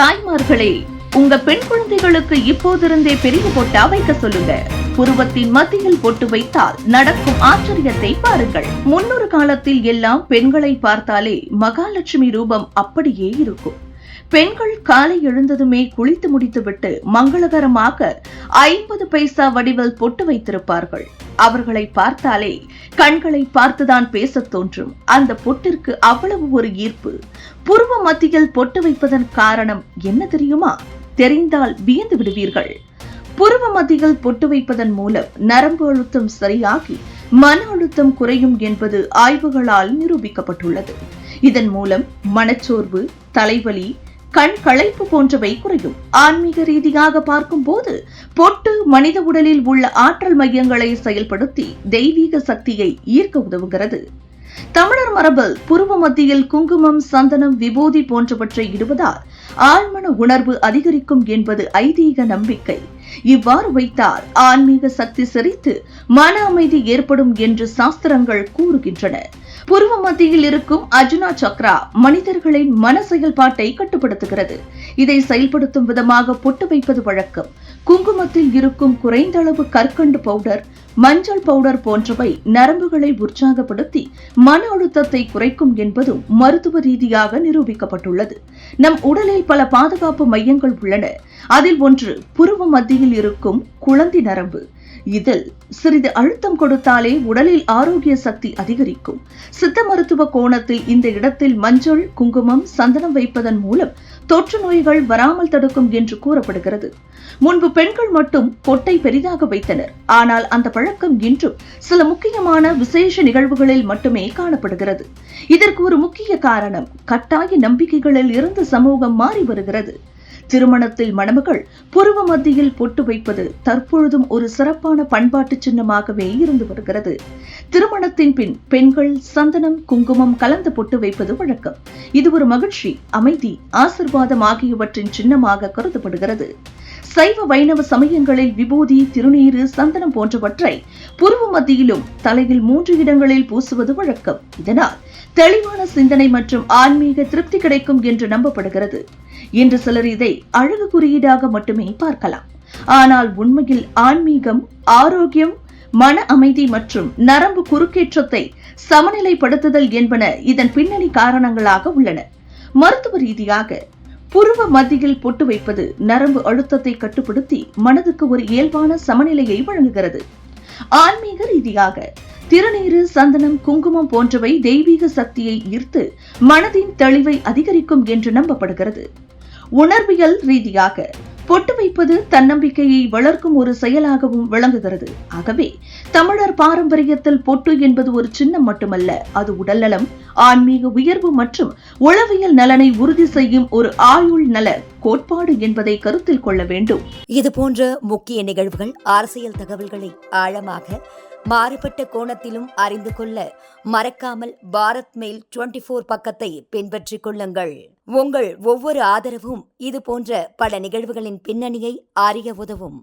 தாய்மார்களே, உங்க பெண் குழந்தைகளுக்கு இப்போதிருந்தே பெரிய பொட்டா வைக்க சொல்லுங்க. புருவத்தின் மத்தியில் பொட்டு வைத்தால் நடக்கும் ஆச்சரியத்தை பாருங்கள். முன்னொரு காலத்தில் எல்லாம் பெண்களை பார்த்தாலே மகாலட்சுமி ரூபம் அப்படியே இருக்கும். பெண்கள் காலை எழுந்ததுமே குளித்து முடித்துவிட்டு மங்களகரமாக 50 பைசா வடிவில் பொட்டு வைத்திருப்பார்கள். அவர்களை பார்த்தாலே கண்களை பார்த்துதான் பேசத் தோன்றும். அந்த பொட்டிற்கு அவ்வளவு ஒரு ஈர்ப்பு. புருவ மத்தியில் பொட்டு வைப்பதன் காரணம் என்ன தெரியுமா? தெரிந்தால் வியந்து விடுவீர்கள். புருவ மத்தியில் பொட்டு வைப்பதன் மூலம் நரம்பு அழுத்தம் சரியாகி மன அழுத்தம் குறையும் என்பது ஆய்வுகளால் நிரூபிக்கப்பட்டுள்ளது. இதன் மூலம் மனச்சோர்வு, தலைவலி, கண் களைப்பு போன்றவை குறையும். ஆன்மீக ரீதியாக பார்க்கும் போது பொட்டு மனித உடலில் உள்ள ஆற்றல் மையங்களை செயல்படுத்தி தெய்வீக சக்தியை ஈர்க்க உதவுகிறது. தமிழர் மரபில் புருவ மத்தியில் குங்குமம், சந்தனம், விபூதி போன்றவற்றை இடுவதால் ஆழ்மன உணர்வு அதிகரிக்கும் என்பது ஐதீக நம்பிக்கை. இவ்வாறு வைத்தால் ஆன்மீக சக்தி செறித்து மன அமைதி ஏற்படும் என்று சாஸ்திரங்கள் கூறுகின்றன. புருவ மத்தியில் இருக்கும் அஜுனா சக்ரா மனிதர்களின் மன செயல்பாட்டை கட்டுப்படுத்துகிறது. இதை செயல்படுத்தும் விதமாக பொட்டு வைப்பது வழக்கம். குங்குமத்தில் இருக்கும் குறைந்த அளவு கற்கண்டு பவுடர், மஞ்சள் பவுடர் போன்றவை நரம்புகளை உற்சாகப்படுத்தி மன அழுத்தத்தை குறைக்கும் என்பதும் மருத்துவ ரீதியாக நிரூபிக்கப்பட்டுள்ளது. நம் உடலில் பல பாதுகாப்பு மையங்கள் உள்ளன. அதில் ஒன்று புருவ மத்தியில் இருக்கும் குளந்தி நரம்பு. இதில் சிறிது அழுத்தம் கொடுத்தாலே உடலில் ஆரோக்கிய சக்தி அதிகரிக்கும். சித்த மருத்துவ கோணத்தில் இந்த இடத்தில் மஞ்சள், குங்குமம், சந்தனம் வைப்பதன் மூலம் தொற்று நோய்கள் வராமல் தடுக்கும் என்று கூறப்படுகிறது. முன்பு பெண்கள் மட்டும் பொட்டை பெரிதாக வைத்தனர். ஆனால் அந்த பழக்கம் இன்றும் சில முக்கியமான விசேஷ நிகழ்வுகளில் மட்டுமே காணப்படுகிறது. இதற்கு ஒரு முக்கிய காரணம் கட்டாய நம்பிக்கைகளில் இருந்து சமூகம் மாறி வருகிறது. திருமணத்தில் மணமகள் புருவ மத்தியில் பொட்டு வைப்பது தற்பொழுதும் ஒரு சிறப்பான பண்பாட்டு சின்னமாகவே இருந்து வருகிறது. திருமணத்தின் பின் பெண்கள் சந்தனம், குங்குமம் கலந்து பொட்டு வைப்பது வழக்கம். இது ஒரு மகிழ்ச்சி, அமைதி, ஆசிர்வாதம் ஆகியவற்றின் சின்னமாக கருதப்படுகிறது. சைவ வைணவ சமயங்களில் விபூதி, திருநீறு, சந்தனம் போன்றவற்றை புருவ மத்தியிலும் தலையில் 3 இடங்களில் பூசுவது வழக்கம். இதனால் தெளிவான சிந்தனை மற்றும் ஆன்மீக திருப்தி கிடைக்கும் என்று நம்பப்படுகிறது. இன்று சிலர் இதை அழகு குறியீடாக மட்டுமே பார்க்கலாம். ஆனால் உண்மையில் ஆன்மீகம், ஆரோக்கியம், மன அமைதி மற்றும் நரம்பு குறுக்கேற்றத்தை சமநிலைப்படுத்துதல் என்பன இதன் பின்னணி காரணங்களாக உள்ளன. மருத்துவ ரீதியாக புருவ மத்தியில் பொட்டு வைப்பது நரம்பு அழுத்தத்தை கட்டுப்படுத்தி மனதுக்கு ஒரு இயல்பான சமநிலையை வழங்குகிறது. ஆன்மீக ரீதியாக திருநீறு, சந்தனம், குங்குமம் போன்றவை தெய்வீக சக்தியை ஈர்த்து மனதின் தெளிவை அதிகரிக்கும் என்று நம்பப்படுகிறது. உணர்வியல் ரீதியாக பொட்டு வைப்பது தன்னம்பிக்கையை வளர்க்கும் ஒரு செயலாகவும் விளங்குகிறது. ஆகவே தமிழர் பாரம்பரியத்தில் பொட்டு என்பது ஒரு சின்னம் மட்டுமல்ல, அது உடல்நலம், ஆன்மீக உயர்வு மற்றும் உளவியல் நலனை உறுதி செய்யும் ஒரு ஆயுள் நல கோட்பாடு என்பதை கருத்தில் கொள்ள வேண்டும். இது போன்ற முக்கிய நிகழ்வுகள், அரசியல் தகவல்களை ஆழமாக மாறுபட்ட கோணத்திலும் அறிந்து கொள்ள மறக்காமல் பாரத் மெயில் 24 பக்கத்தை பின்பற்றிக் கொள்ளுங்கள். உங்கள் ஒவ்வொரு ஆதரவும் இது போன்ற பல நிகழ்வுகளின் பின்னணியை அறிய உதவும்.